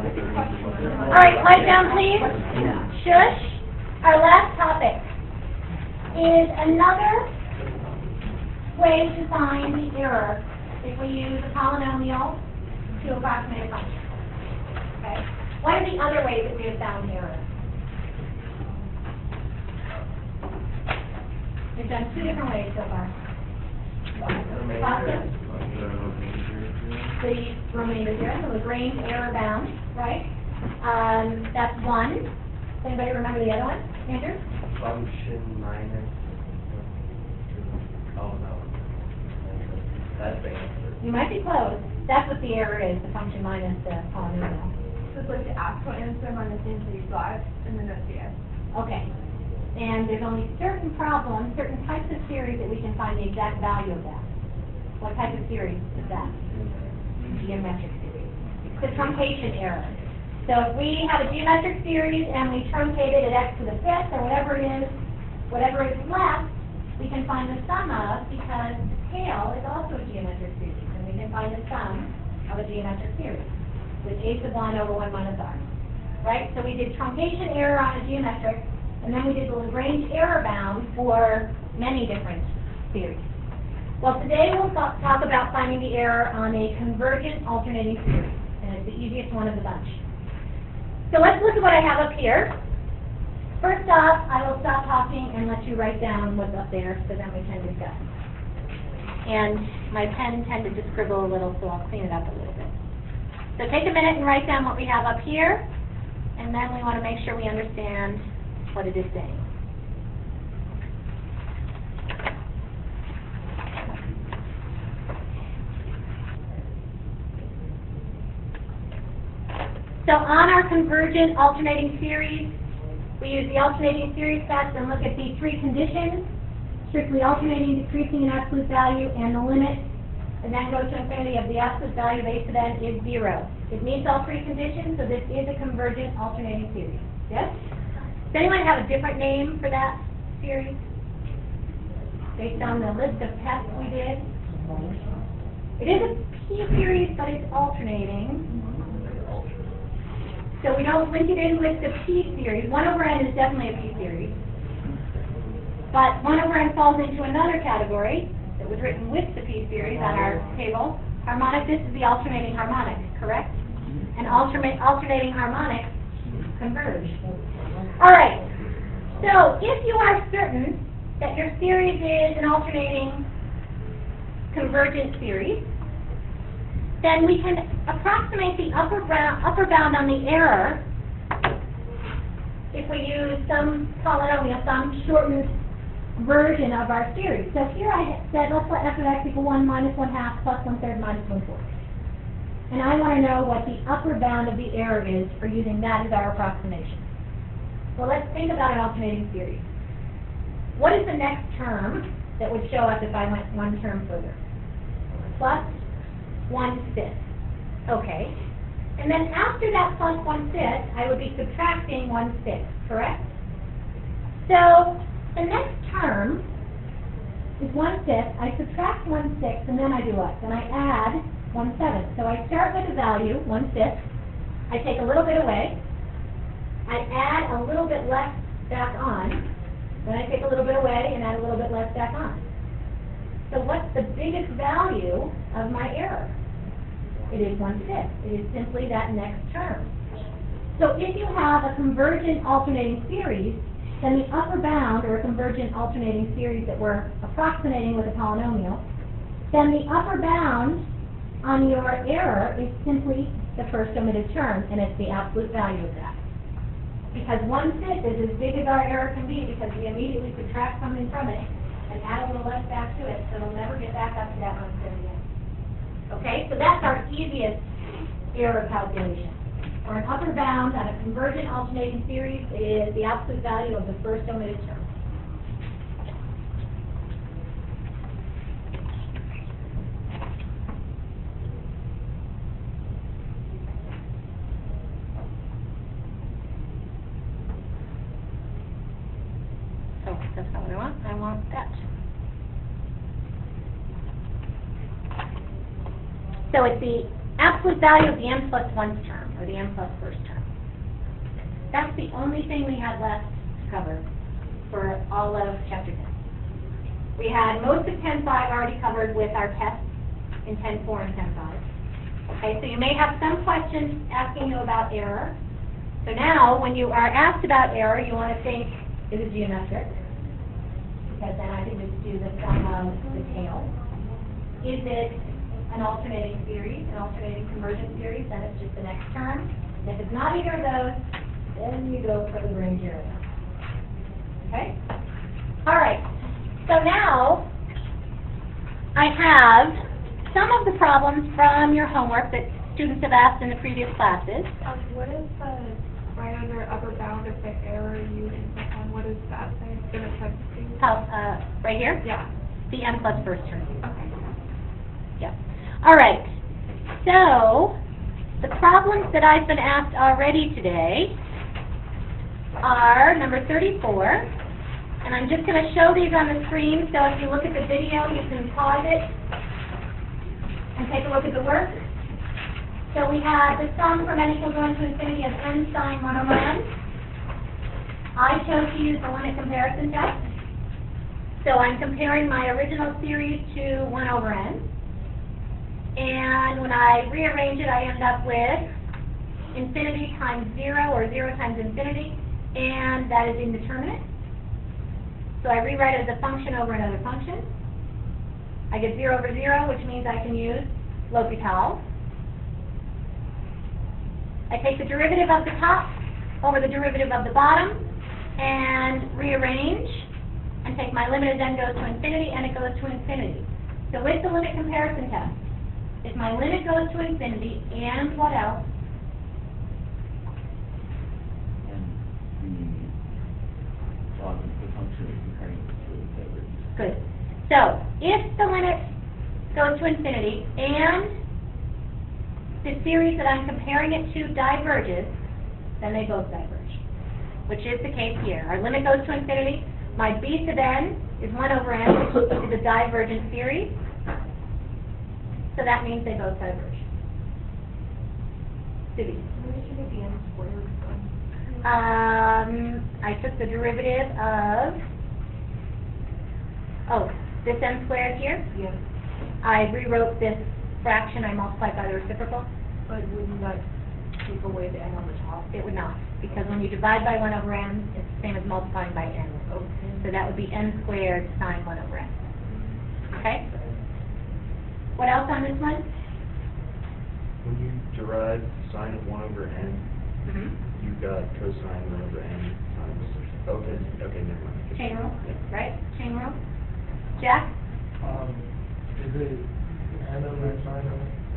All right, quiet down, please. Shush. Our last topic is another way to find the error if we use a polynomial to approximate a function. Okay? What are the other ways that we have found the error? We've done two different ways so far. The remainder theorem, the Lagrange error bound, right? That's one. Does anybody remember the other one? Andrew? Function minus. Oh no. That's the answer. You might be close. That's what the error is, the function minus the polynomial. So it's like the actual answer minus the answer you got, and then that's the S. Okay. And there's only certain problems, certain types of series that we can find the exact value of that. What type of series is that? Geometric series. It's the truncation error. So if we have a geometric series and we truncate it at x to the fifth or whatever it is, whatever is left, we can find the sum of, because the tail is also a geometric series, and we can find the sum of a geometric series with a sub 1 over 1 minus r. Right? So we did truncation error on a geometric, and then we did the Lagrange error bound for many different series. Well, today we'll talk about finding the error on a convergent alternating series, and it's the easiest one of the bunch. So let's look at what I have up here. First off, I will stop talking and let you write down what's up there so then we can discuss. And my pen tended to scribble a little, so I'll clean it up a little bit. So take a minute and write down what we have up here, and then we want to make sure we understand what it is saying. So on our convergent alternating series, we use the alternating series test and look at the three conditions: strictly alternating, decreasing in absolute value, and the limit, and then go to infinity of the absolute value of a to n is 0. It meets all three conditions, so this is a convergent alternating series. Yes? Does anyone have a different name for that series? Based on the list of tests we did? It is a p-series, but it's alternating. So we don't link it in with the p-series. 1 over n is definitely a p-series. But 1 over n falls into another category that was written with the p-series on our table. Harmonic, this is the alternating harmonic, correct? And alternating harmonics converge. All right, so if you are certain that your series is an alternating convergent series, then we can approximate the upper bound on the error if we use some polynomial, some shortened version of our series. So here I said, let's let f of x equal 1 minus 1/2 plus 1/3 minus 1/4. And I want to know what the upper bound of the error is for using that as our approximation. Well, let's think about an alternating series. What is the next term that would show up if I went one term further? Plus 1/5. Okay. And then after that plus 1/5, I would be subtracting 1/6, correct? So the next term is 1/5. I subtract 1/6, and then I do what? Then I add 1/7. So I start with a value, 1/5. I take a little bit away. I add a little bit less back on. Then I take a little bit away and add a little bit less back on. So what's the biggest value of my error? It is 1/5. It is simply that next term. So if you have a convergent alternating series, then the upper bound, or a convergent alternating series that we're approximating with a polynomial, then the upper bound on your error is simply the first omitted term, and it's the absolute value of that. Because 1/5 is as big as our error can be, because we immediately subtract something from it and add a little less back to it, so it'll never get back up to that 1/5 again. Okay, so that's our easiest error calculation. For an upper bound on a convergent alternating series, it is the absolute value of the first omitted term. Oh, that's not what I want. I want that. So it's the absolute value of the n plus 1's term, or the n plus first term. That's the only thing we had left to cover for all of Chapter 10. We had most of 10.5 already covered with our tests in 10.4 and 10.5. Okay, so you may have some questions asking you about error. So now, when you are asked about error, you want to think, is it geometric? Because then I can just do the sum of the tail. Is it an alternating series, an alternating convergent series? Then it's just the next term. And if it's not either of those, then you go for the range area. Okay? All right. So now, I have some of the problems from your homework that students have asked in the previous classes. What is the right under upper bound of the error you input on? What does that say? Gonna type C? How, right here? Yeah. The n plus first term. Okay. Yep. All right. So, the problems that I've been asked already today are number 34. And I'm just going to show these on the screen, so if you look at the video, you can pause it and take a look at the work. So we have the sum from n equals 1 to infinity of n sine 1 over n. I chose to use the limit comparison test. So I'm comparing my original series to 1 over n. And when I rearrange it, I end up with infinity times 0, or 0 times infinity, and that is indeterminate. So I rewrite it as a function over another function. I get 0 over 0, which means I can use L'Hopital. I take the derivative of the top over the derivative of the bottom and rearrange and take my limit as n goes to infinity, and it goes to infinity. So with the limit comparison test, if my limit goes to infinity, and what else? Good. So, if the limit goes to infinity and the series that I'm comparing it to diverges, then they both diverge, which is the case here. Our limit goes to infinity. My b sub n is 1 over n, which is a divergent series. So that means they both diverge. Subi. Where did you get the n squared from? I took the derivative of, this n squared here. Yes. I rewrote this fraction, I multiplied by the reciprocal. But wouldn't that take away the n on the top? It would not, because when you divide by 1 over n, it's the same as multiplying by n. Okay. So that would be n squared sine 1 over n. Okay? What else on this one? When you derive sine of 1 over n, you got cosine 1 over n times, okay, never mind. Chain rule, right? Chain rule. Jack? Is it n over sine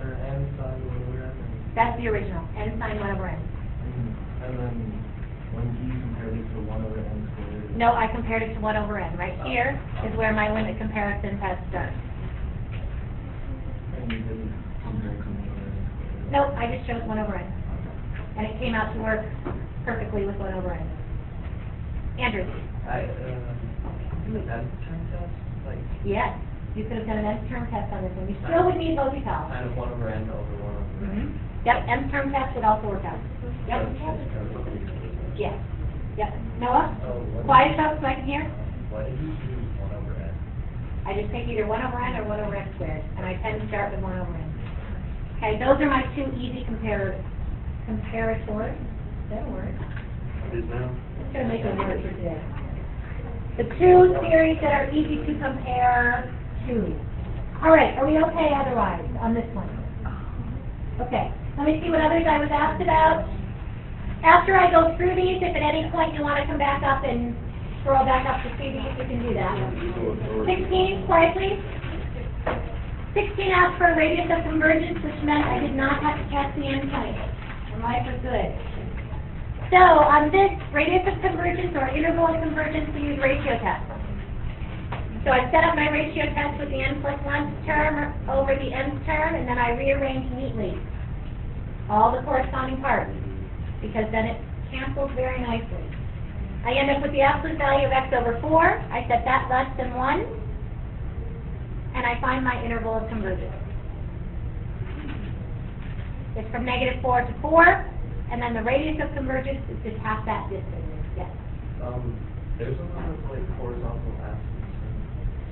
or n sine 1 over n? That's the original, n sine 1 over n. And then when you compared it to 1 over n squared? No, I compared it to 1 over n. Right here is where my limit comparison test starts. And you didn't compare it to 1 over n squared? Nope, I just chose 1 over n. And it came out to work perfectly with 1 over n. Andrew? Do an n term test, like Yes, you could have done an nth term test on this one. You still would need L'Hopital. sine of 1 over n over 1 over n. Yep, nth term test would also work out. Yep. Yes. Yep. Noah? Quiet up so I can hear. Why did you choose 1 over n? I just take either 1 over n or 1 over n squared, and I tend to start with 1 over n. Okay, those are my two easy comparators. That works. It is now? Let's try to make a word for today. The two theories that are easy to compare to. All right, are we okay otherwise on this one? Okay, let me see what others I was asked about. After I go through these, if at any point you want to come back up and scroll back up to see these, you can do that. 16, quiet please. 16 asked for a radius of convergence, which meant I did not have to cast the end point. And life was good. So on this radius of convergence or interval of convergence, we use ratio tests. So I set up my ratio test with the n plus 1 term over the nth term, and then I rearrange neatly all the corresponding parts, because then it cancels very nicely. I end up with the absolute value of x over 4. I set that less than 1, and I find my interval of convergence. It's from -4 to 4, and then the radius of convergence is just half that distance. Yes. There's a lot of like horizontal axes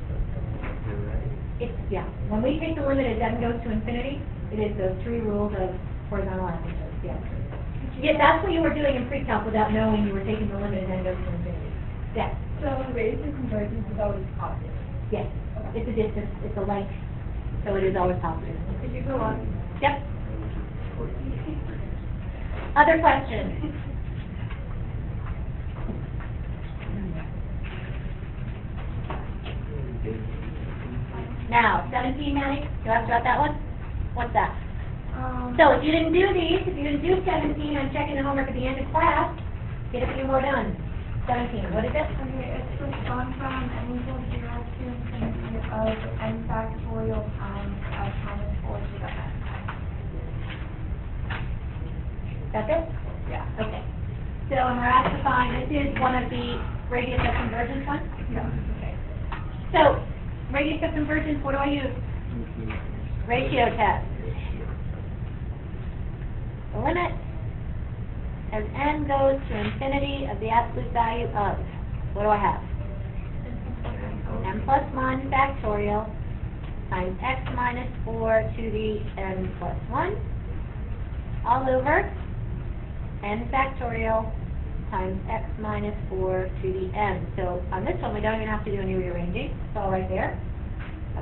and stuff up here, right? It's, yeah, when we take the limit as n goes to infinity, it is those 3 rules of horizontal asymptotes, yes. Yeah, that's what you were doing in pre-calc without knowing you were taking the limit as n goes to infinity. Yes, So the radius of convergence is always positive. yes, it's a distance, it's a length, so it is always positive. Could you go on? Yep. Other questions? Now, 17, Maddie, you asked about that one? What's that? So if you didn't do these, if you didn't do 17, I'm checking the homework at the end of class, get a few more done. 17, what is it? Okay, it's the sum from n equals 0 to infinity of n factorial times f minus 4 to the n. That's it? Yeah. Okay. So, and we're asked to find, this is one of the radius of convergence ones? Yeah. Okay. So, radius of convergence, what do I use? Ratio test. The limit as n goes to infinity of the absolute value of, what do I have? n plus 1 factorial times x minus 4 to the n plus 1 all over n factorial times x minus 4 to the n. So on this one, we don't even have to do any rearranging. It's all right there.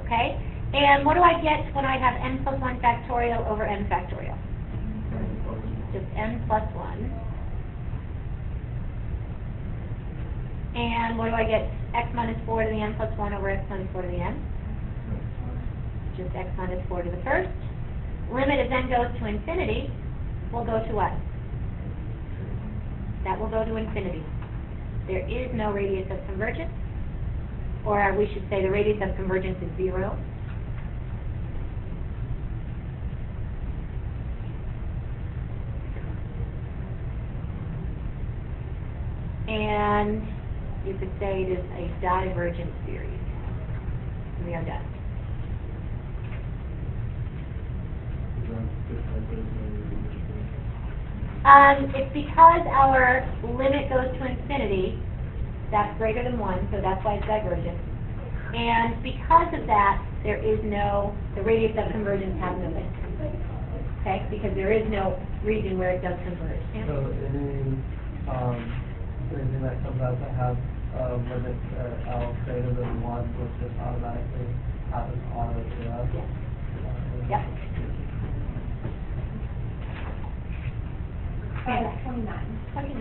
Okay? And what do I get when I have n plus 1 factorial over n factorial? Just n plus 1. And what do I get? X minus 4 to the n plus 1 over x minus 4 to the n? Just x minus 4 to the first. Limit as n goes to infinity will go to what? That will go to infinity. There is no radius of convergence, or we should say the radius of convergence is 0. And you could say it is a divergent series. We are done. It's because our limit goes to infinity, that's greater than 1, so that's why it's divergent. And because of that, there is no, the radius of convergence has no limit. Okay? Because there is no region where it does converge. Yeah? So anything that comes out to have limit L greater than 1 will just automatically happen auto to us? Yes. Yep. 29. 29.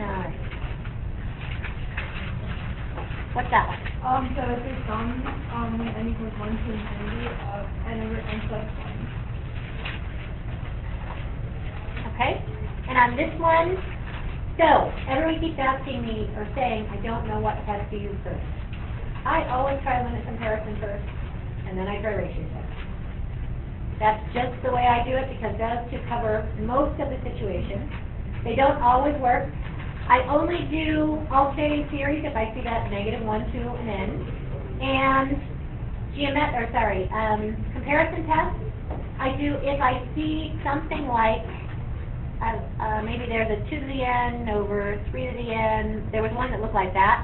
What's that one? So it's the sum when n equals 1 to infinity of n over n plus 1. Okay? And on this one, so everyone keeps asking me or saying, I don't know what test to use first. I always try limit comparison first, and then I try ratio test. That's just the way I do it because those two cover most of the situations. They don't always work. I only do alternating series if I see that -1, 2, and n. And comparison tests, I do if I see something like, maybe there's a 2 to the n over 3 to the n. There was one that looked like that.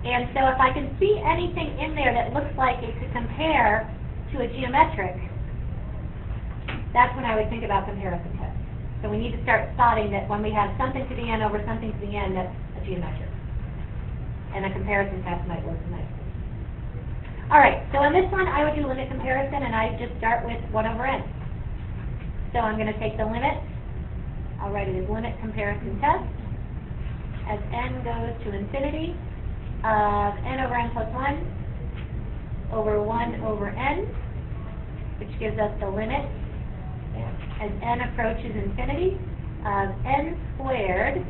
And so if I can see anything in there that looks like it could compare to a geometric, that's when I would think about comparison tests. So we need to start spotting that when we have something to the n over something to the n, that's a geometric. And a comparison test might work nicely. All right, so on this one, I would do limit comparison, and I just start with 1 over n. So I'm going to take the limit. I'll write it as limit comparison test as n goes to infinity of n over n plus 1 over 1 over n, which gives us the limit as n approaches infinity of n squared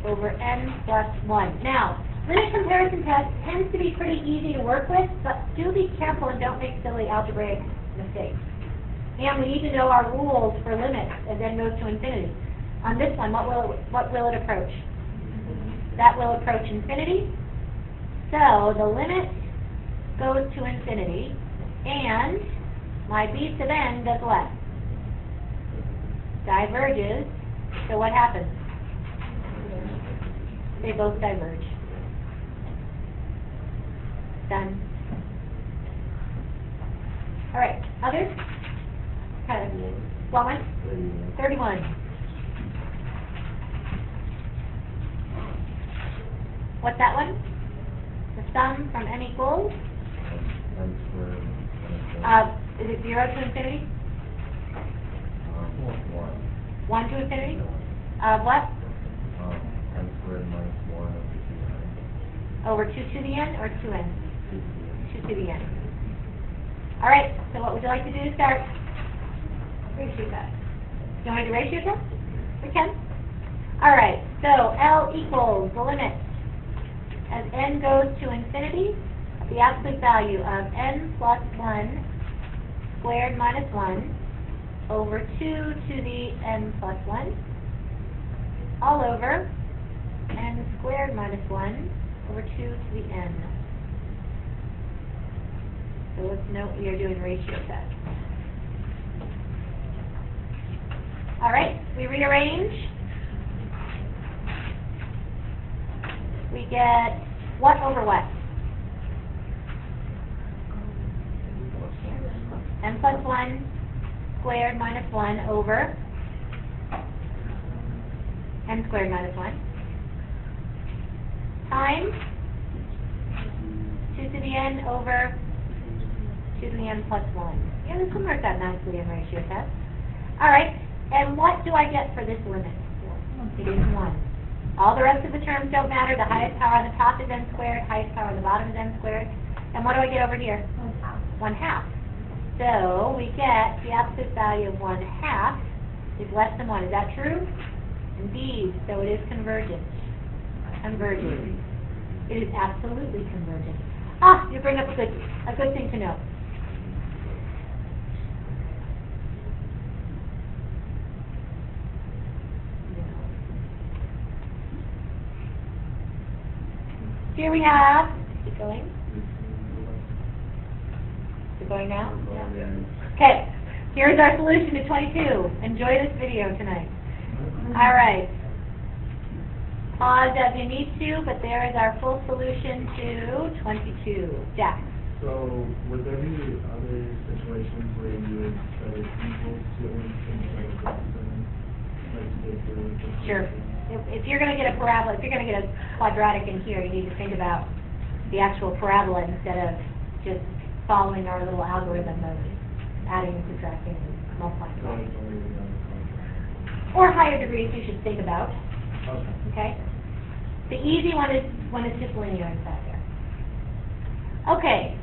over n plus 1. Now, limit comparison test tends to be pretty easy to work with, but do be careful and don't make silly algebraic mistakes. And we need to know our rules for limits as n goes to infinity. On this one, what will it approach? That will approach infinity. So the limit goes to infinity, and my b sub n does what? diverges, so what happens? They both diverge. Done. All right, others? Okay. What one? 31. What's that one? The sum from n equals? Is it 0 to infinity? 1 to infinity? What? N squared minus 1 Over over 2n. 2 to the n or 2n? 2 to the n. All right, so what would you like to do to start? Ratio test. You want to do ratio test? We can. All right, so L equals the limit as n goes to infinity of the absolute value of n plus 1 squared minus 1 over 2 to the n plus 1 all over n squared minus 1 over 2 to the n. So let's note we are doing ratio test. All right, we rearrange. We get what over what? N plus 1 squared minus 1 over n squared minus 1 times 2 to the n over 2 to the n plus 1. Yeah, this one works out nicely in ratio test. All right, and what do I get for this limit? It is 1. All the rest of the terms don't matter. The highest power on the top is n squared, highest power on the bottom is n squared. And what do I get over here? 1/2. So we get the absolute value of 1/2 is less than 1. Is that true? Indeed. So it is convergent. Convergent. It is absolutely convergent. Ah, you bring up a good thing to know. Here we have, keep going. Is it going now? Yeah. Okay, here's our solution to 22. Enjoy this video tonight. All right. Pause as you need to, but there is our full solution to 22. Jack. So, would there be other situations where you would set it equal to instead of Sure. If you're going to get a parabola, if you're going to get a quadratic in here, you need to think about the actual parabola instead of just following our little algorithm of adding and subtracting and multiplying. Or higher degrees you should think about. Okay. Okay? The easy one is when it's just linear inside there. Okay,